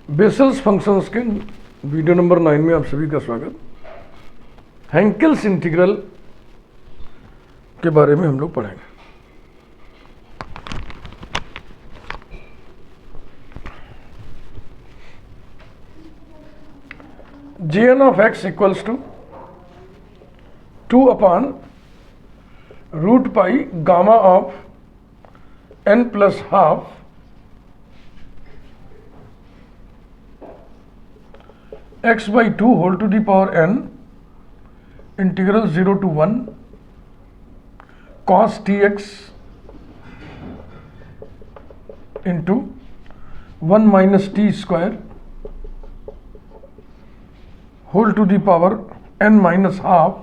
Vessels functions के video number 9 में आप सभी का स्वागत। हैंकेल्स इंटीग्रल के बारे में हम लोग पढ़ेंगे। gn of x equals to 2 upon root pi gamma of n plus half x by 2 whole to the power n integral 0 to 1 cos tx into 1 minus t square whole to the power n minus half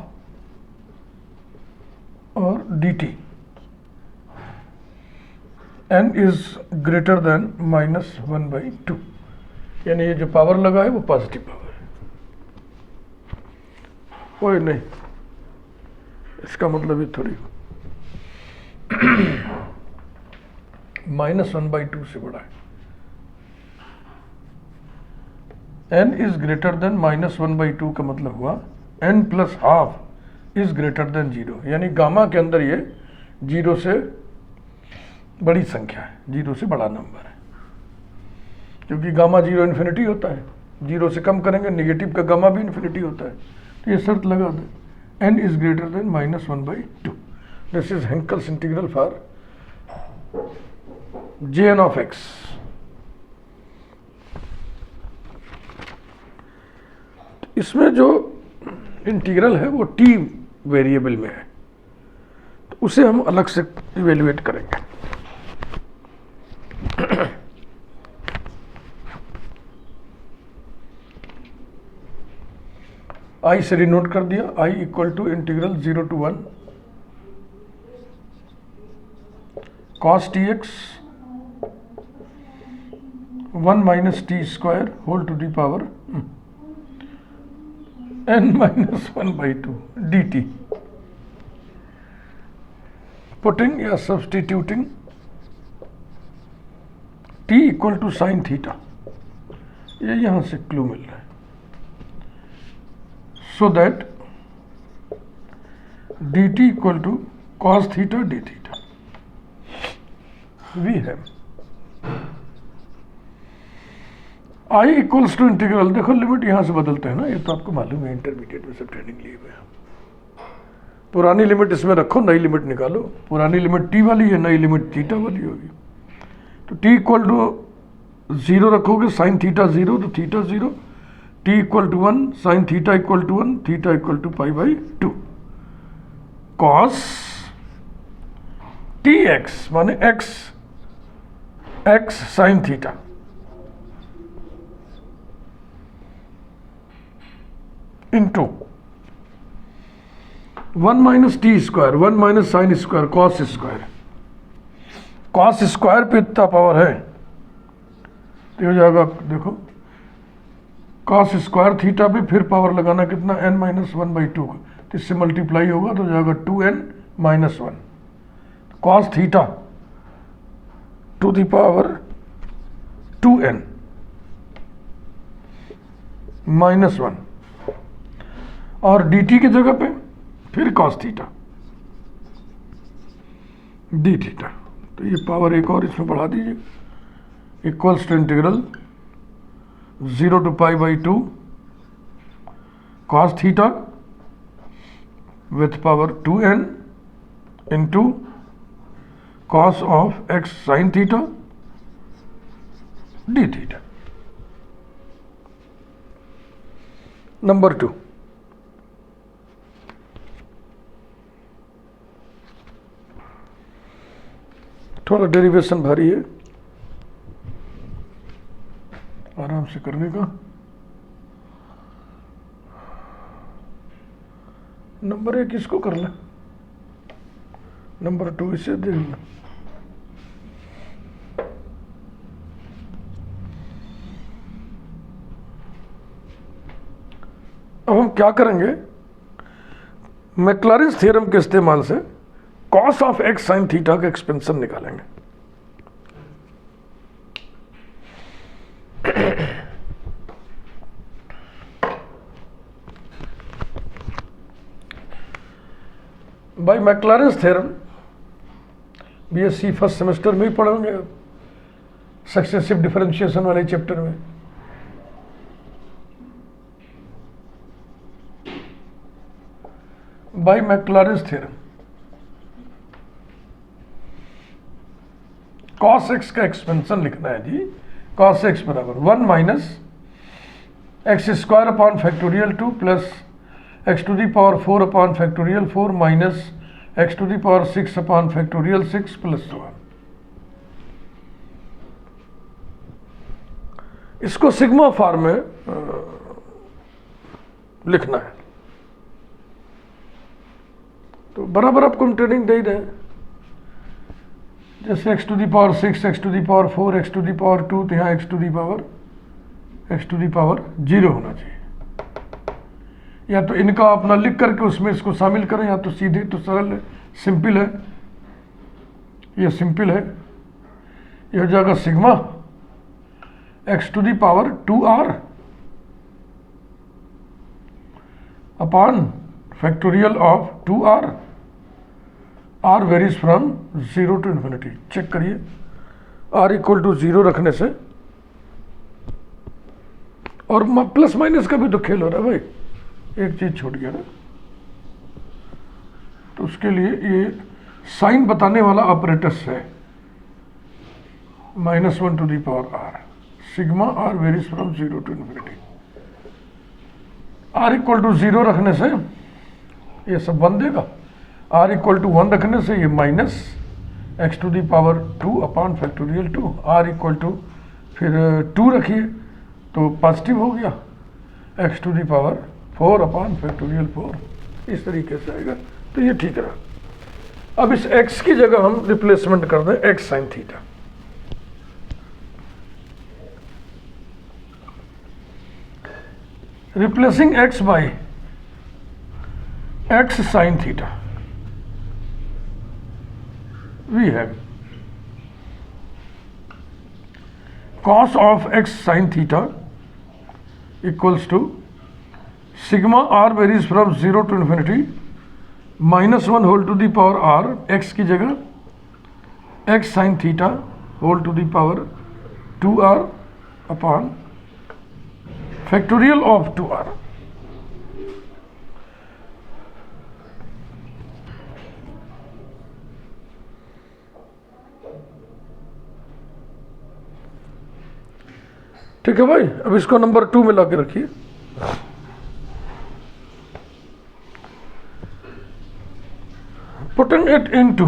और dt n is greater than minus 1 by 2, यानी ये जो power लगा है वो positive power है। कोई नहीं, इसका मतलब ये थोड़ी -1 by 2 से बड़ा है। n is greater than -1 by 2 का मतलब हुआ n plus half is greater then 0, यानी गामा के अंदर ये 0 से बड़ी संख्या है, 0 से बड़ा नंबर है, क्योंकि गामा 0 इन्फिनिटी होता है, 0 से कम करेंगे नेगेटिव का गामा भी इन्फिनिटी होता है। तो ये शर्त लगा दें n is greater than -1 by 2। This is Hankel's integral for jn of x। इसमें जो इंटीग्रल है वो t वेरिएबल में है, तो उसे हम अलग से इवेल्युएट करेंगे। i से रिनोट कर दिया, i equal to integral 0 to 1 cos tx 1 minus t square whole to the power n minus 1 by 2 dt। Putting या substituting t equal to sine theta, ये यहां से क्लू मिल रहा है। So that dt equal to cos theta d theta, we have I equals to integral, देखो limit यहां से बदलते हैं ना, ये तो आपको मालूम है, इंटरमीडिएट में सब ट्रेनिंग लिए हुए हैं। पुरानी लिमिट इसमें रखो, नई लिमिट निकालो। पुरानी लिमिट t वाली है, नई लिमिट थीटा वाली होगी। तो t इक्वल टू 0 रखोगे, साइन थीटा 0 तो theta 0, t equal to 1 sine theta equal to 1, theta equal to pi by 2 cos t x माने x sign theta into 1 minus t square, 1 minus sine square cos square. Cos square पे इतना power है तो हो जाएगा, देखो cos square theta पे फिर पावर लगाना कितना, n माइनस 1 बाई 2 का, तो इससे मल्टीप्लाई होगा तो जाएगा 2n minus 1 cos theta two the power 2n minus 1 और dt की जगह पे फिर कॉस थीटा डी थीटा। तो ये पावर एक और इसमें बढ़ा दीजिए, equals to integral 0 to pi by 2 cos theta with power 2n into cos of x sin theta d theta। Number 2, थोड़ा डेरिवेशन भारी है, आराम से करने का। नंबर 1 इसको कर ले, नंबर 2 इसे देख ले। अब हम क्या करेंगे, मैक्लॉरिन्स थ्योरम के इस्तेमाल से cos of x sine theta का एक्सपेंशन निकालेंगे। By Maclaurin's theorem BSc first semester में ही पढ़ोगे सक्सेसिव डिफरेंशिएशन वाले चैप्टर में। By Maclaurin's theorem cos x का एक्सपेंशन लिखना है जी। cos x बराबर 1 minus x square upon factorial 2 plus x to the power 4 upon factorial 4 minus x to the power 6 upon factorial 6 plus 1। इसको sigma form में लिखना है। तो बराबर आपको हम ट्रेनिंग दे ही रहे हैं। जैसे x to the power 6, x to the power 4, x to the power 2, तो यहाँ एक्स टू दी पावर 0 होना चाहिए। या तो इनका अपना लिख करके उसमें इसको शामिल करें, या तो सीधे, तो सरल है, सिंपल है, ये सिंपल है। ये हो जाएगा sigma x to the power 2r upon factorial of 2r। r varies from 0 to infinity. Check करिए, r इक्वल टू 0 रखने से, और प्लस माइनस का भी तो खेल हो रहा है भाई, एक चीज छूट गया ना, तो उसके लिए ये साइन बताने वाला ऑपरेटर्स है -1 to the power r। Sigma r varies from 0 to infinity. r equal to 0 रखने से ये सब बन देगा, r इक्वल टू 1 रखने से ये minus x to the power 2 upon factorial 2, r equal to फिर 2 रखिए तो पॉजिटिव हो गया, x to the power 4 upon factorial 4, इस तरीके से आएगा। तो ये ठीक रहा। अब इस x की जगह हम रिप्लेसमेंट कर दें x sine theta. Replacing x by x sine theta, we have cos of x sin theta equals to sigma r varies from 0 to infinity -1 whole to the power r, x की जगह x sin theta whole to the power 2r upon factorial of 2r। ठीक है भाई, अब इसको number 2 में ला के रखिए। Putting it into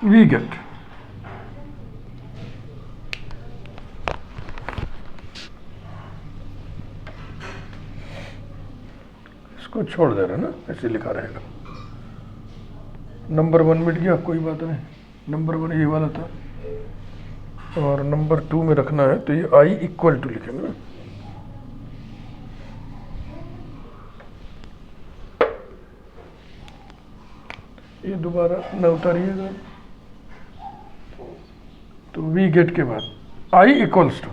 we get इसको छोड़ दे रहे ना, ऐसे लिखा रहेगा। नंबर 1 मिट गया, कोई बात नहीं, नंबर 1 ये वाला था, और नंबर 2 में रखना है तो ये i इक्वल टू लिखेंगे। ये दोबारा न उतारिएगा। तो वी गेट के बाद i equals to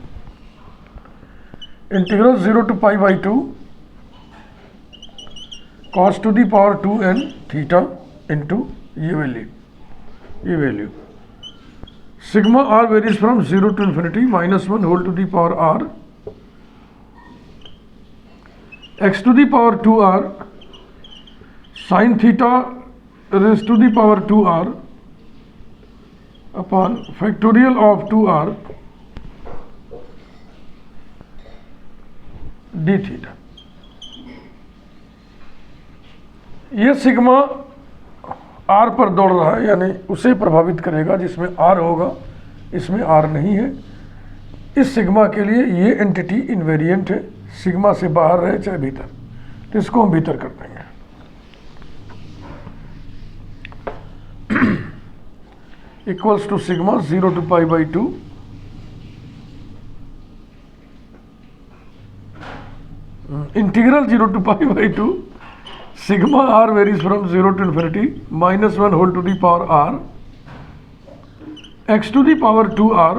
integral 0 to π/2 cos to the power 2n theta into ये value sigma r varies from 0 to infinity -1 whole to the power r x to the power 2r sin theta raised to the power 2r upon factorial of 2r d theta. ये sigma r पर दौड़ रहा है, यानी उसे प्रभावित करेगा जिसमें r होगा, इसमें r नहीं है। इस सिग्मा के लिए ये एंटिटी इनवेरिएंट है, सिग्मा से बाहर रहे चाहे भीतर, तो इसको हम भीतर कर देंगे। Equals to sigma 0 to π/2 integral 0 to π/2 sigma r varies from 0 to infinity -1 whole to the power r x to the power 2r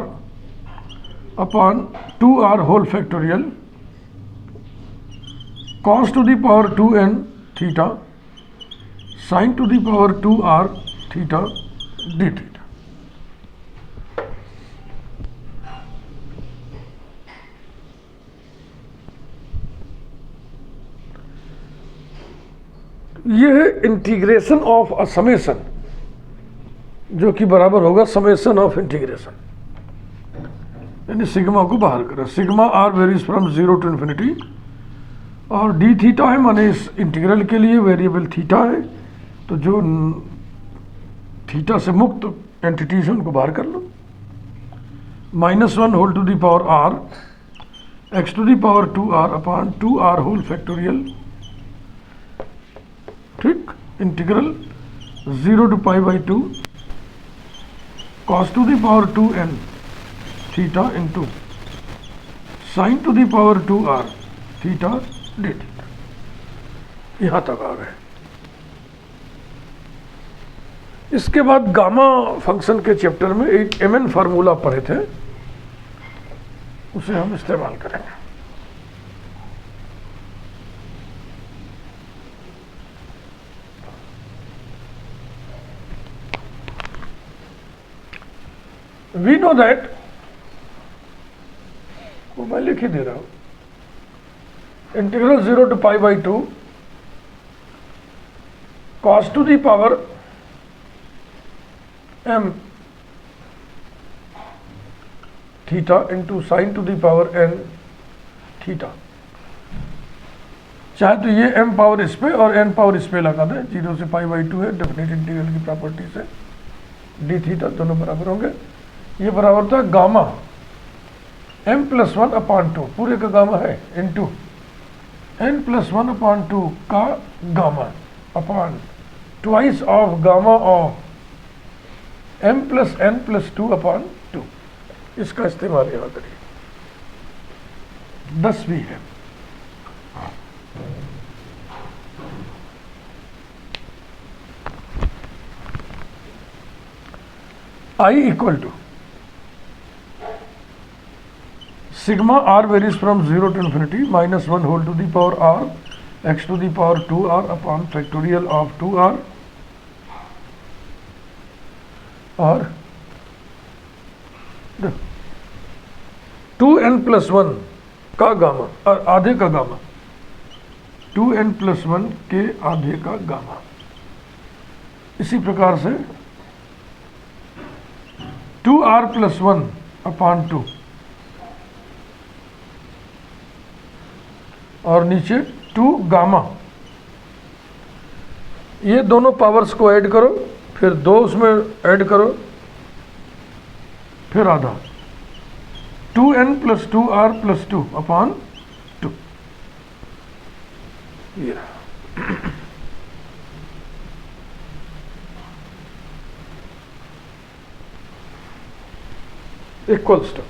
upon 2r whole factorial cos to the power 2n theta sin to the power 2r theta d theta। ये है integration of a summation, जो कि बराबर होगा summation of integration, यानी sigma को बाहर करें। Sigma r varies from 0 to infinity और डी थीटा है, माने इस इंटीग्रल के लिए वेरिएबल थीटा है, तो जो थीटा से मुक्त एंटिटीज है उनको बाहर कर लो। -1 whole to the power r x to the power 2r upon 2r whole factorial, ठीक, integral 0 to pi by 2 cos to the power 2n theta into sine to the power 2r theta d theta. यहां तक आ गए। इसके बाद gamma function के chapter में एक mn formula पढ़े थे, उसे हम इस्तेमाल करेंगे। We know that, वो मैं लिख ही दे रहा हूं, integral 0 to pi by 2 cos to the power m theta into sine to the power n theta. चाहे तो ये m पावर इस पे और n पावर इस पे लगा दें, 0 से पाई बाई 2 है, डेफिनेट इंटीग्रल की प्रॉपर्टी से डी थीटा दोनों बराबर होंगे। ये बराबर था गामा m+1 अपॉन 2 पूरे का गामा है इंटू n+1 अपॉन 2 का gamma upon twice of gamma of m+n+2 upon 2। इसका इस्तेमाल यहाँ करिए, 10 भी है। I equal to sigma r varies from 0 to infinity -1 whole to the power r x to the power 2r upon factorial of 2r और 2n+1 का gamma और आधे का गामा, 2n+1 के आधे का गामा। इसी प्रकार से 2r+1 अपॉन 2 और नीचे 2 गामा। ये दोनों पावर्स को ऐड करो, फिर 2 उसमें ऐड करो, फिर आधा 2n+2r+2 अपॉन 2। ये equals to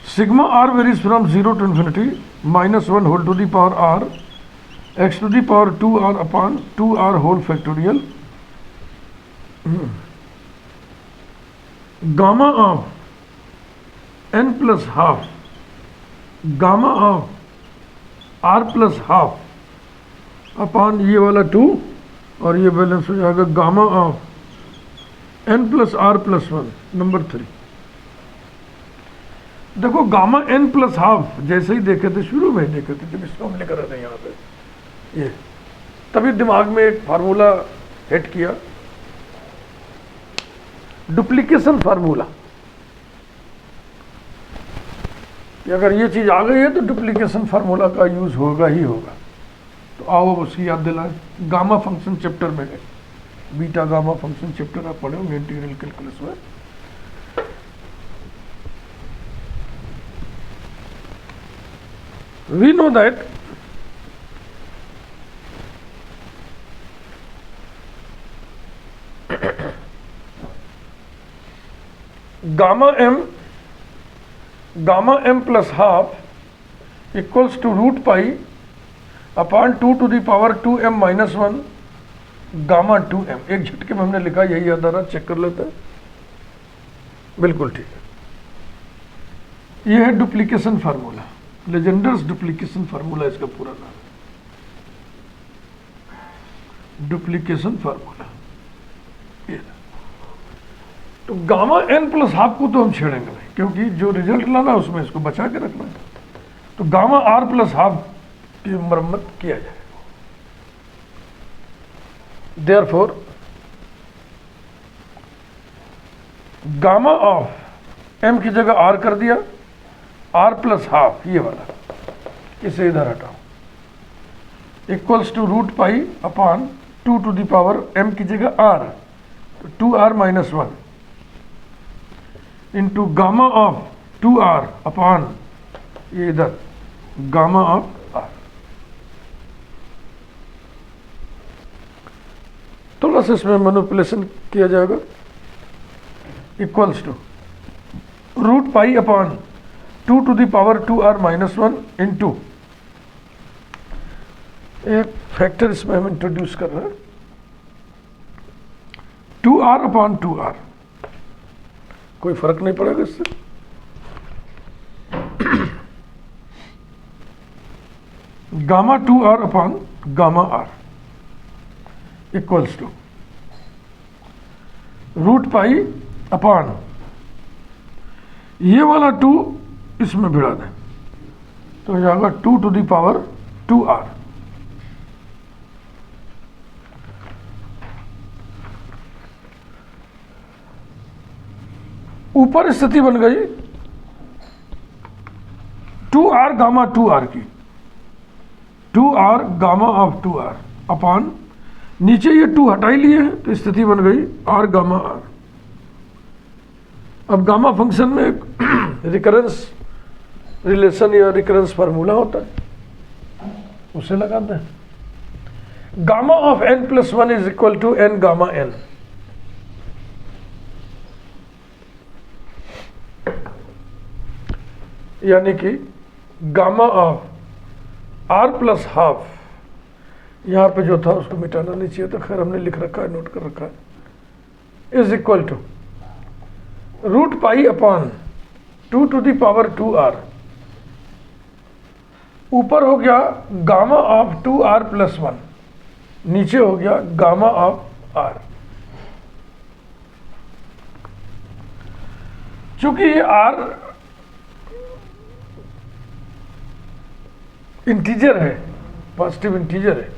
sigma r varies from 0 to infinity -1 whole to the power r x to the power 2r upon 2r whole factorial gamma of n+12 gamma of r+12 upon ये वाला 2 और ये balance हो जाएगा gamma of n+r+1 number 3। देखो gamma n+12 जैसे ही देखे थे, शुरू में ही देखे थे जब इसको हम लिख रहे थे यहाँ पे, ये तभी दिमाग में एक फार्मूला हिट किया, डुप्लीकेशन फार्मूला, कि अगर ये चीज आ गई है तो डुप्लीकेशन फार्मूला का यूज होगा ही होगा। तो आओ अब उसकी याद दिलाएं। गामा फंक्शन चैप्टर में है, बीटा गामा फंक्शन चैप्टर आप पढ़े होंगे इंटीग्रल कैलकुलस में। We know that gamma m plus half equals to root pi upon 2 to the power 2m minus 1 gamma 2m, एक झटके में हमने लिखा, यही याद आ रहा, चेक कर लेते हैं। बिल्कुल ठीक है, ये है डुप्लीकेशन फार्मूला, लेजेंडर्स डुप्लीकेशन फार्मूला इसका पूरा नाम है, डुप्लीकेशन फार्मूला। ये तो गामा n प्लस हाफ को तो हम छेड़ेंगे नहीं, क्योंकि जो रिजल्ट लाना है उसमें इसको बचा के रखना है। तो गामा r प्लस हाफ की मरम्मत किया जाए। देयरफॉर गामा ऑफ m की जगह r कर दिया, r प्लस हाफ ये वाला, इसे इधर हटाओ, equals to root pi upon 2 to the power m की जगह r, तो 2r minus 1 into gamma of 2r upon ये इधर गामा ऑफ r। थोड़ा सा इसमें मैनिपुलेशन किया जाएगा, equals to root pi upon 2 to the power 2r minus 1 into, एक फैक्टर इसमें हम इंट्रोड्यूस कर रहे हैं, 2r अपॉन 2r, कोई फर्क नहीं पड़ेगा इससे। Gamma 2r upon gamma r equals to root pi upon ये वाला 2 इसमें भिड़ा दें, तो हो जाएगा 2 टू द पावर 2r। ऊपर स्थिति बन गई 2r गामा 2r की, 2r gamma of 2r upon नीचे ये 2 हटा ही लिए हैं, तो स्थिति बन गई r गामा r। अब गामा फंक्शन में एक रिकरेंस रिलेशन या रिकरेंस फार्मूला होता है, उसे लगाते हैं। Gamma of n plus 1 is equal to n gamma n, यानी कि gamma of r plus half, यहाँ पे जो था उसको मिटाना नहीं चाहिए था, खैर हमने लिख रखा है, नोट कर रखा है, is equal to root pi upon 2 to the power 2r, ऊपर हो गया गामा ऑफ 2r प्लस 1, नीचे हो गया गामा ऑफ r। चूंकि ये r इंटीजर है, पॉजिटिव इंटीजर है,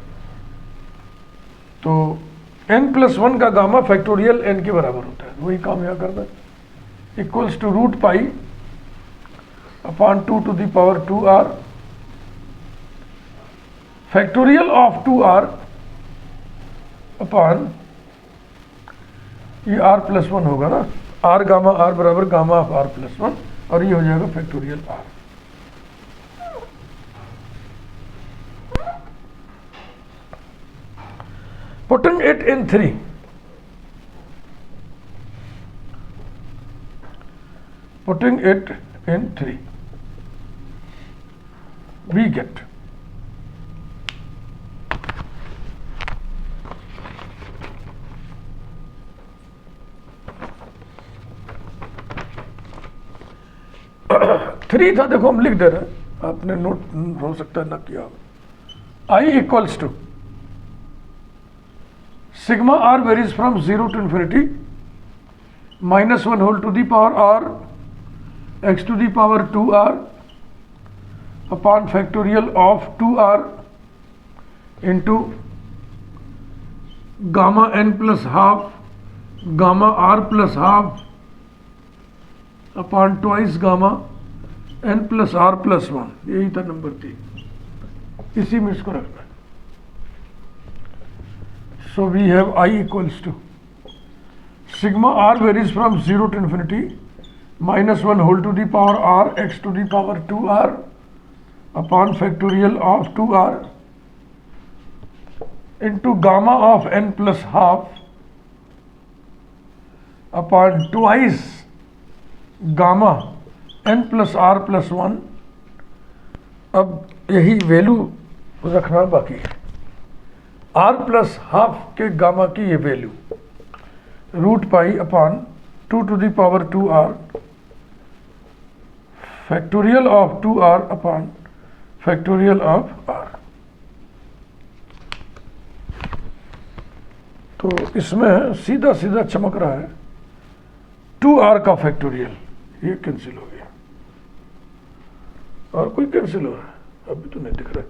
तो n प्लस 1 का गामा फैक्टोरियल n के बराबर होता है, वही काम यहाँ करना है, equals to root pi upon 2 to the power 2r factorial of 2r upon ये r प्लस 1 होगा ना, r गामा r बराबर गामा ऑफ r प्लस 1, और ये हो जाएगा factorial r। Putting it in 3, putting it in 3, we get three था, देखो हम लिख दे रहे हैं, आपने नोट हो सकता है ना किया, I equals to sigma r varies from 0 to infinity minus 1 whole to the power r x to the power 2r upon factorial of 2r into gamma n plus half gamma r plus half upon twice gamma n plus r plus 1, यही था number 3, इसी में इसको रखना है। So we have I equals to sigma r varies from 0 to infinity minus 1 whole to the power r x to the power 2r upon factorial of 2r into gamma of n plus half upon twice gamma n plus r plus 1। अब यही value रखना बाकी है, r plus half के gamma की ये value root pi upon 2 to the power 2r factorial of 2r upon factorial of r। तो इसमें सीधा सीधा चमक रहा है 2r का फैक्टोरियल, ये कैंसिल हो गया और कोई कैंसिल हो रहा है, अभी तो नहीं दिख रहा है।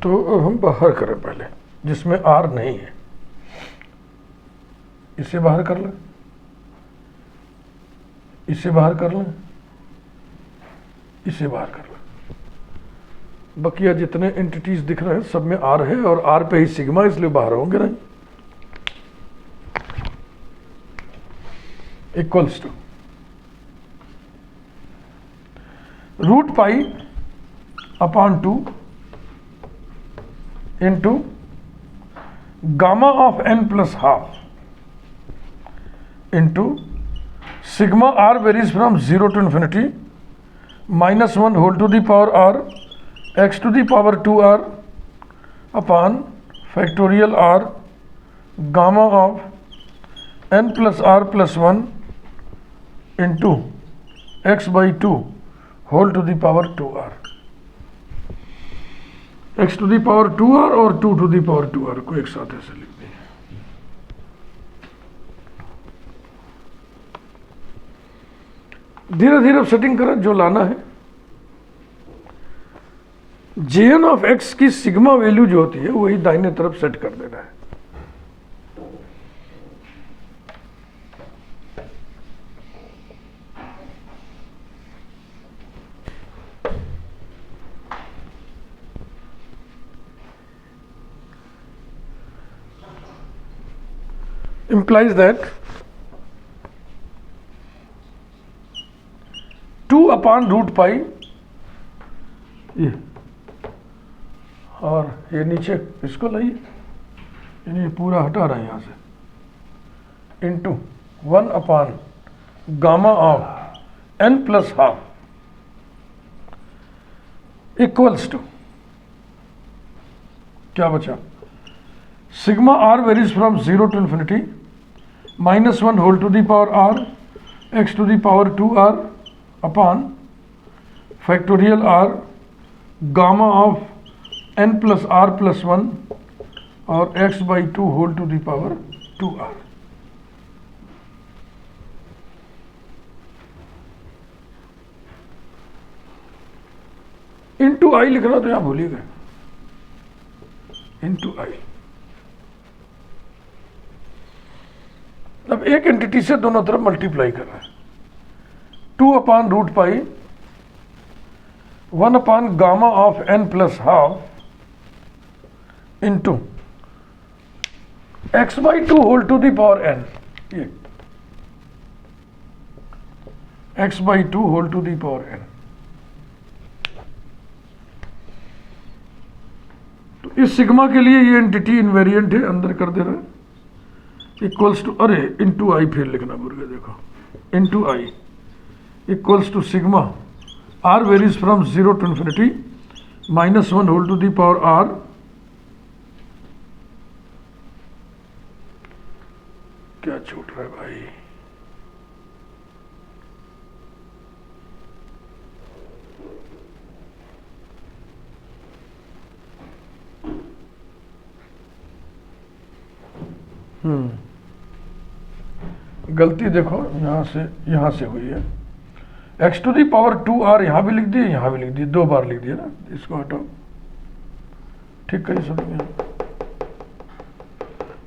तो अब हम बाहर करें पहले, जिसमें आर नहीं है, इसे बाहर कर लें, इसे बाहर कर लें, इसे बाहर कर लें। बकिया जितने एंटिटीज दिख रहे हैं सब में आर है और आर पे ही सिग्मा, इसलिए बाहर होंगे नहीं। Equals to root pi upon 2 into gamma of n plus half into sigma r varies from 0 to infinity minus 1 whole to the power r x to the power 2r upon factorial r gamma of n plus r plus 1 into x by 2 whole to the power 2r। x to the power 2r और 2 to the power 2r को एक साथ ऐसे लिख दें। धीरे धीरे setting करें, जो लाना है jn ऑफ x की सिग्मा वैल्यू जो होती है वही दाहिने तरफ सेट कर देना है। implies that 2 upon root pi ये और ये नीचे इसको लाइए, यानी ये पूरा हटा रहे हैं यहाँ से, into 1 upon gamma of n plus half equals to क्या बचा, sigma r varies from 0 to infinity minus 1 whole to the power r x to the power 2r upon factorial r gamma of n plus r plus 1 और x by 2 whole to the power 2r। Into I लिखना तो यहां भूल ही गए, into आई। अब एक entity से दोनों तरफ मल्टीप्लाई कर रहा है, 2 upon root pi 1 upon gamma of n plus half into x by 2 whole to the power n, ये x by 2 whole to the power n। तो इस सिग्मा के लिए ये एंटिटी इनवेरिएंट है, अंदर कर दे रहा है, इक्वल्स टू, अरे इंटू आई फिर लिखना भूल गए, देखो into I equals to sigma r varies from 0 to infinity minus 1 whole to the power r क्या छूट रहा है भाई, गलती देखो यहाँ से हुई है, x to the power 2r यहाँ भी लिख दिए, यहाँ भी लिख दिए, 2 बार लिख दिया ना, इसको हटाओ, ठीक करिए सब में,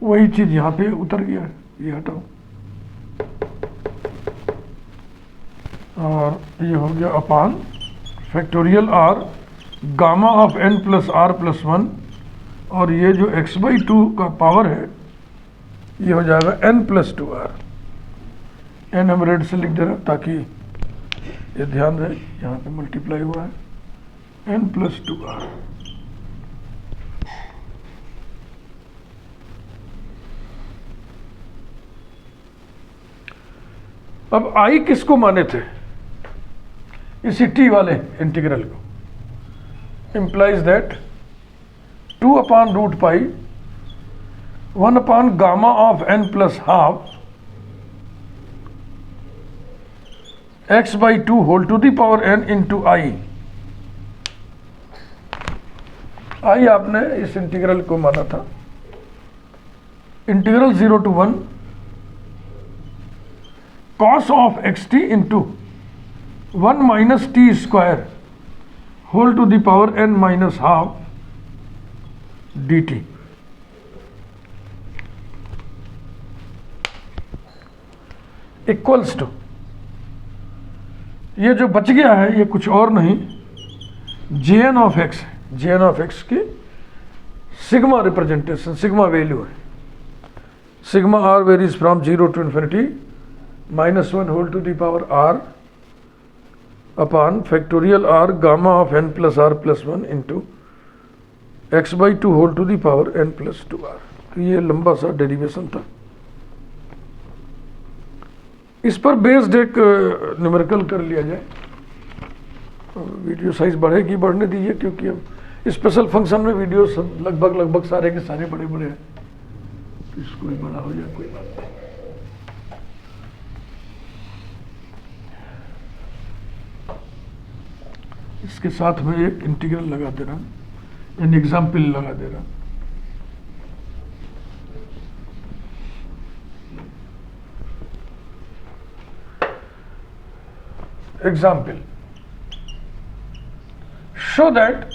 वही चीज यहाँ पे उतर गया है, ये हटाओ, और ये हो गया upon factorial r gamma of n plus r plus 1, और ये जो x बाई 2 का पावर है ये हो जाएगा n प्लस 2r, n हम रेड से लिख दे रहे हैं ताकि ये ध्यान रहे यहाँ पे मल्टीप्लाई हुआ है n+2r। अब I किसको माने थे? इसी t वाले इंटीग्रल को। implies that 2/√π 1/gamma of n+12 x/2 whole to the power n into I। I आपने इस इंटीग्रल को माना था integral 0 to 1 cos of xt into 1 minus t square whole to the power n minus half dt। Equals to, ये जो बच गया है ये कुछ और नहीं jn ऑफ x है। jn ऑफ x की सिग्मा रिप्रेजेंटेशन, सिग्मा वैल्यू है। Sigma r varies from 0 to infinity -1 whole to the power r upon factorial r gamma of n plus r plus 1 into x/2 whole to the power n plus 2r। तो ये लंबा सा derivation था। इस पर based एक numerical कर लिया जाए। वीडियो साइज बढ़ेगी, बढ़ने दीजिए, क्योंकि अब स्पेशल फंक्शन में वीडियो सब लगभग सारे के सारे बड़े बड़े हैं, तो इसको भी बड़ा हो जाए कोई बात नहीं। इसके साथ में एक इंटीग्रल लगा दे रहा, एन एग्जाम्पल लगा दे रहा। Example, show that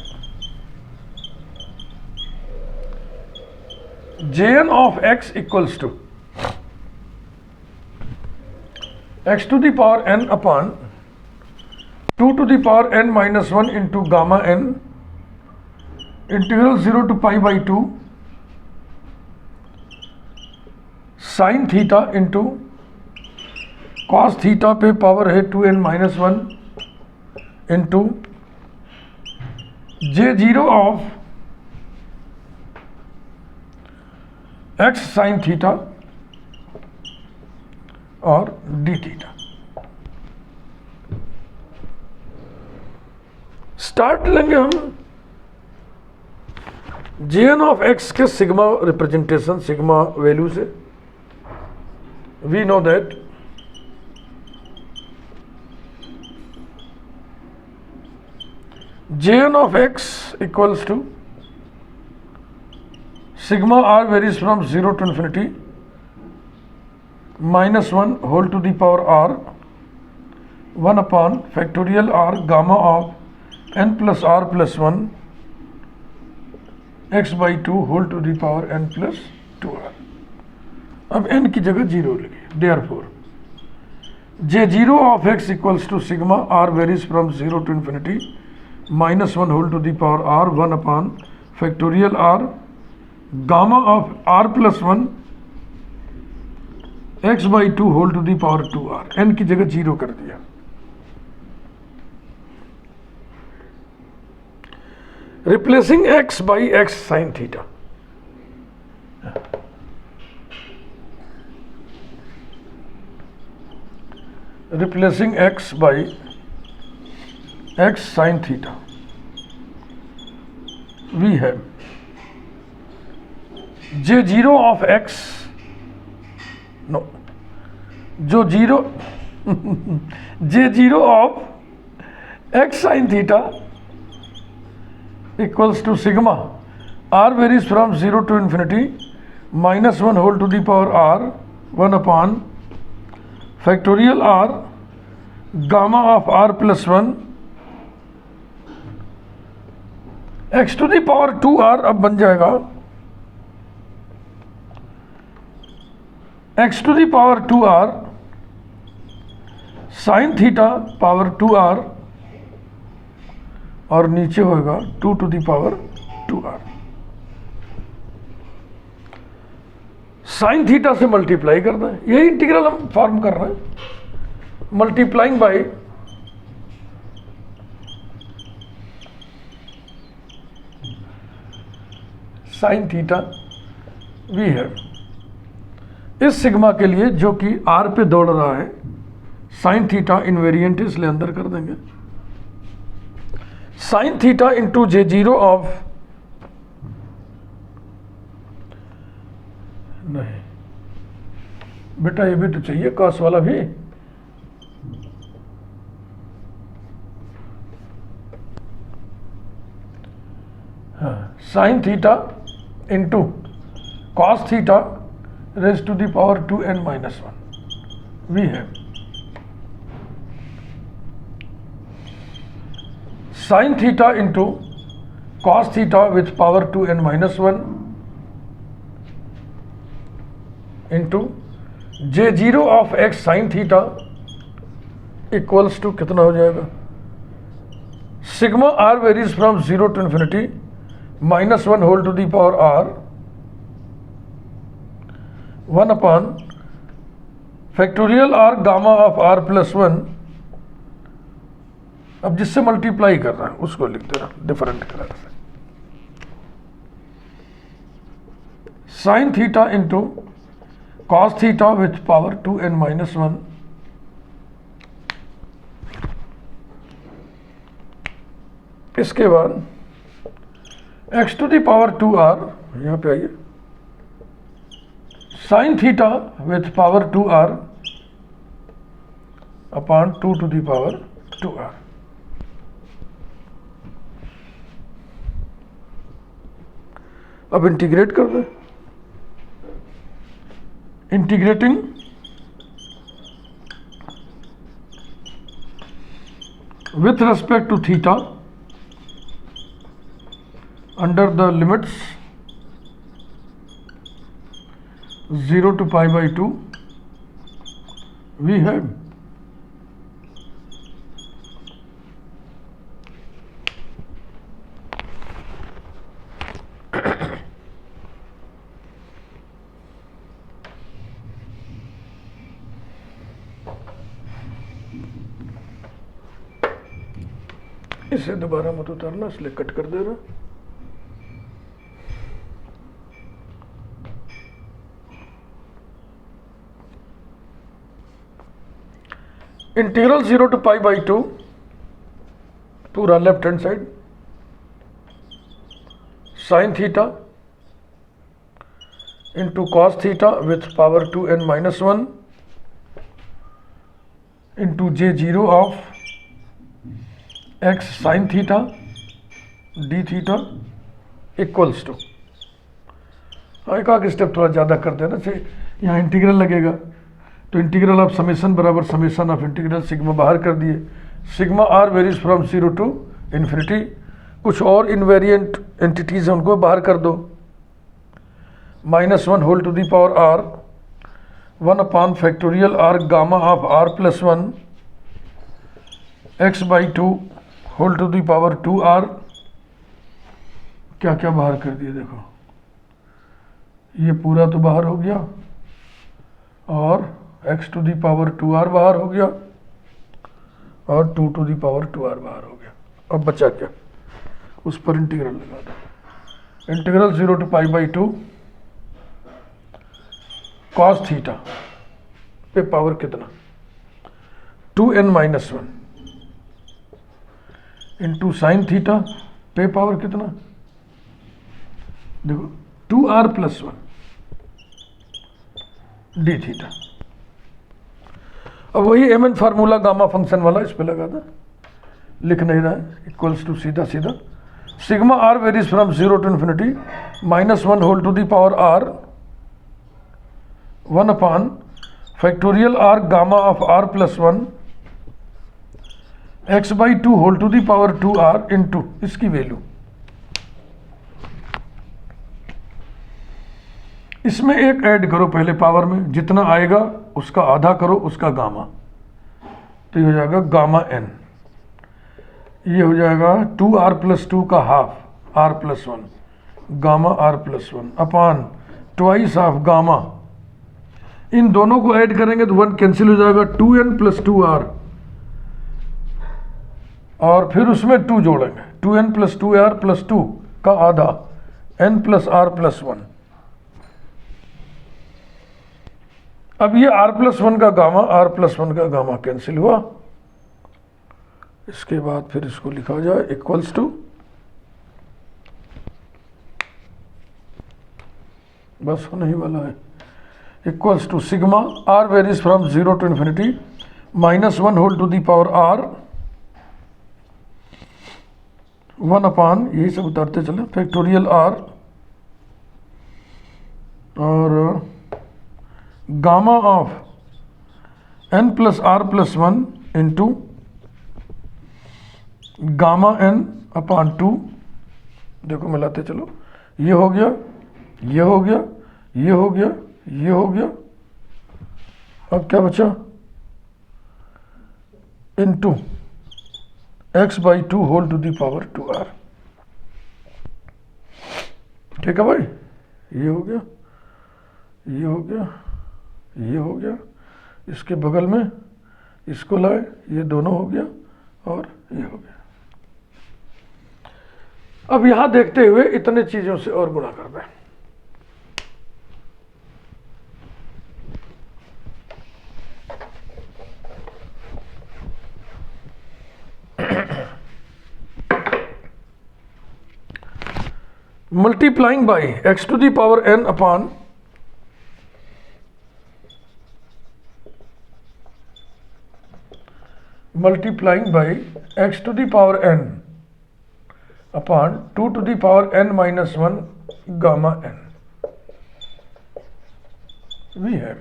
jn of x equals to x to the power n upon 2 to the power n minus 1 into gamma n integral 0 to pi by 2 sin theta into cos theta पे power है 2n minus 1 into J0 of x sin theta और d theta. Start लेंगे हम jn of x के sigma representation, sigma value से। We know that jn of x equals to sigma r varies from 0 to infinity -1 whole to the power r 1 upon factorial r gamma of n plus r plus 1 x/2 whole to the power n plus 2r। अब n की जगह 0 लगी। Therefore J0 of x equals to sigma r varies from 0 to infinity -1 whole to the power r 1 upon factorial r gamma of r plus 1 x/2 whole to the power 2r। n की जगह 0 कर दिया। Replacing x by x sin theta. Replacing x by x sin theta, we have J0 of x, no, जो 0 J0 of x sin theta equals to sigma r varies from 0 to infinity -1 whole to the power r 1 upon factorial r gamma of r plus 1 x to the power 2r। अब बन जाएगा x to the power 2r sin theta power 2r और नीचे होगा 2 to the power 2r। Sine theta से multiply करना है, यही इंटीग्रल हम फॉर्म कर रहे हैं। Multiplying by sine theta we है। इस सिग्मा के लिए जो कि आर पे दौड़ रहा है, साइन थीटा इनवेरिएंट इसलिए अंदर कर देंगे, sign theta into J zero of, नहीं बेटा ये भी तो चाहिए कॉस वाला भी, हाँ, sine theta into cos theta raised to the power 2n-1 वी है। Sine theta into cos theta with power 2n-1 into J zero of x sine theta equals to कितना हो जाएगा, sigma r varies from 0 to infinity -1 whole to the power r 1 upon factorial r gamma of r plus 1। अब जिससे multiply कर रहा है उसको लिख दे रहा डिफरेंट कलर से, sine theta into cos theta with power 2n-1 इसके बाद x to the power 2r, यहाँ पे आइए, sine theta with power 2r upon 2 to the power 2r। अब इंटीग्रेट कर दे, integrating with respect to theta under the limits 0 to pi by 2 we have इसे दोबारा मत उतारना इसलिए कट कर दे रहा। इंटीग्रल 0 to pi by 2 पूरा left hand side, sine theta into cos theta with power 2n-1 into J zero of x sine theta d theta equals to, एक आगे स्टेप थोड़ा ज़्यादा कर देना चाहिए, यहाँ इंटीग्रल लगेगा तो इंटीग्रल ऑफ समेशन बराबर समेशन ऑफ इंटीग्रल सिग्मा बाहर कर दिए, sigma r varies from 0 to infinity, कुछ और इनवेरिएंट एंटिटीज हैं उनको बाहर कर दो, -1 whole to the power r 1 upon factorial r gamma of r plus 1 x/2 whole to the power 2r। क्या क्या बाहर कर दिए देखो, ये पूरा तो बाहर हो गया और x to the power 2r बाहर हो गया और 2 टू दी पावर 2r बाहर हो गया। अब बचा क्या, उस पर इंटीग्रल लगा दो, integral 0 to pi by 2 cos theta पे पावर कितना 2n-1 इंटू साइन थीटा पे पावर कितना, देखो 2r प्लस 1 डी थीटा। अब वही mn फार्मूला गामा फंक्शन वाला इस पे लगा था, लिख नहीं रहा है, इक्वल्स टू सीधा सीधा sigma r varies from 0 to infinity -1 whole to the power r 1 upon factorial r gamma of r plus 1 x/2 whole to the power 2r into इसकी वैल्यू, इसमें एक ऐड करो पहले पावर में, जितना आएगा उसका आधा करो उसका गामा, तो ये हो जाएगा गामा n, ये हो जाएगा 2r प्लस 2 का half r plus 1 gamma r plus 1 upon twice of gamma, इन दोनों को ऐड करेंगे तो 1 कैंसिल हो जाएगा 2n प्लस 2r और फिर उसमें 2 जोड़ेंगे 2n प्लस 2r प्लस 2 का आधा n plus r plus one. अब ये r प्लस वन का गामा, r प्लस वन का गामा कैंसिल हुआ। इसके बाद फिर इसको लिखा जाए इक्वल्स टू, बस होने ही वाला है, equals to sigma r varies from 0 to infinity minus 1 whole to the power r 1 upon, यही सब उतारते चले, फैक्टोरियल r और gamma of n plus r plus one into gamma n upon 2। देखो मिलाते चलो, ये हो गया, ये हो गया, ये हो गया, ये हो गया, अब क्या बचा, into x by 2 whole to the power 2r। ठीक है भाई, ये हो गया, ये हो गया, ये हो गया, इसके बगल में इसको लाए, ये दोनों हो गया और ये हो गया। अब यहां देखते हुए इतने चीजों से और गुणा कर दें। Multiplying by x to the power n upon multiplying by x to the power n upon 2 to the power n minus 1 gamma n we है।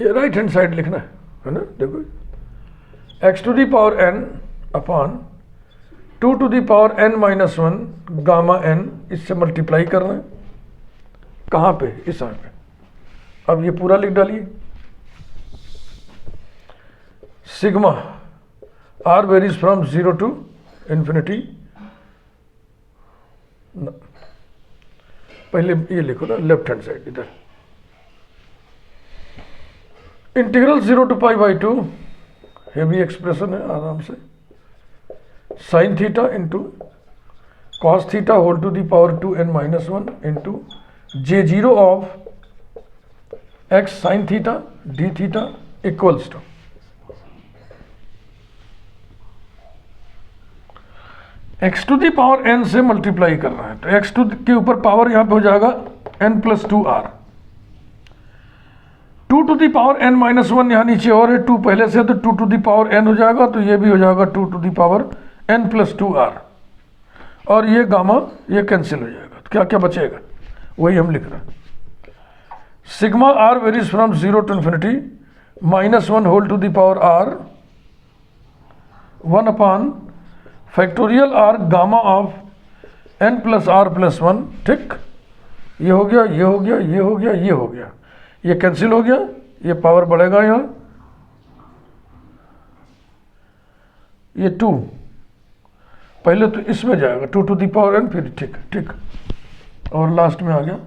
ये राइट हैंड साइड लिखना है ना, देखो x to the power n upon 2 to the power n minus 1 gamma n, इससे multiply करना है, कहाँ पे, इस यहाँ पे। अब ये पूरा लिख डालिए, sigma r varies from 0 to infinity, पहले ये लिखो ना लेफ्ट हैंड साइड इधर, integral 0 to pi by 2, heavy expression है आराम से, sine theta into cos theta whole to the power 2n minus 1 into J0 of x sign theta d theta equals to x to the power n से multiply करना है, तो x to के ऊपर power यहां पे हो जाएगा n plus 2r, 2 to the power n minus 1 यहाँ नीचे और है, 2 पहले से, तो 2 टू दी पावर n हो जाएगा, तो ये भी हो जाएगा 2 to the power n plus 2r, और ये गामा ये कैंसिल हो जाएगा, तो क्या क्या बचेगा, वही हम लिख रहे हैं, sigma r varies from 0 to infinity minus 1 whole to the power r 1 upon factorial r gamma of n plus r plus 1। ठीक, ये हो गया, ये हो गया, ये हो गया, ये हो गया, ये कैंसिल हो गया, ये पावर बढ़ेगा यहाँ, ये 2 पहले तो इसमें जाएगा 2 टू दी पावर n, फिर ठीक ठीक, और लास्ट में आ गया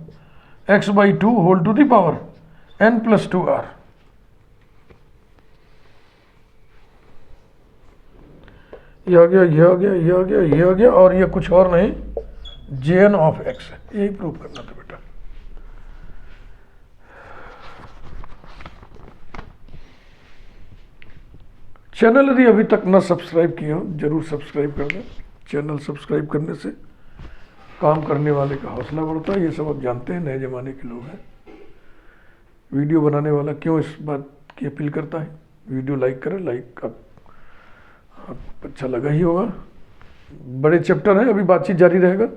x by 2 whole to the power n plus 2r। ये आ गया, ये आ गया, ये आ गया, ये आ गया, और ये कुछ और नहीं jn ऑफ x है, यही प्रूव करना था बेटा। चैनल यदि अभी तक न सब्सक्राइब किए हो जरूर सब्सक्राइब कर दें, चैनल सब्सक्राइब करने से काम करने वाले का हौसला बढ़ता है, ये सब आप जानते हैं, नए ज़माने के लोग हैं। वीडियो बनाने वाला क्यों इस बात की अपील करता है, वीडियो लाइक करें, लाइक आप अच्छा लगा ही होगा। बड़े चैप्टर हैं, अभी बातचीत जारी रहेगा।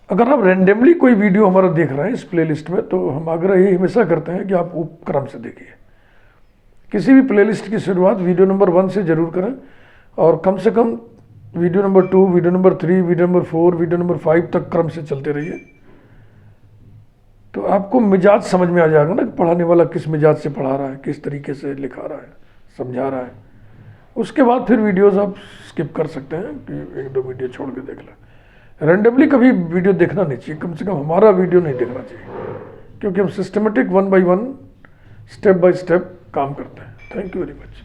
अगर आप रैंडमली कोई वीडियो हमारा देख रहे हैं इस प्लेलिस्ट में, तो हम आग्रह ये हमेशा करते हैं कि आप उपक्रम से देखिए। किसी भी प्लेलिस्ट की शुरुआत वीडियो नंबर 1 से जरूर करें, और कम से कम video number 2, video number 3, video number 4, video number 5 तक क्रम से चलते रहिए, तो आपको मिजाज समझ में आ जाएगा ना कि पढ़ाने वाला किस मिजाज से पढ़ा रहा है, किस तरीके से लिखा रहा है, समझा रहा है। उसके बाद फिर वीडियोस आप स्किप कर सकते हैं कि 1-2 वीडियो छोड़ के देख लें। रैंडमली कभी वीडियो देखना नहीं चाहिए, कम से कम हमारा वीडियो नहीं देखना चाहिए, क्योंकि हम systematic 1 by 1 step by step काम करते हैं। Thank you very much.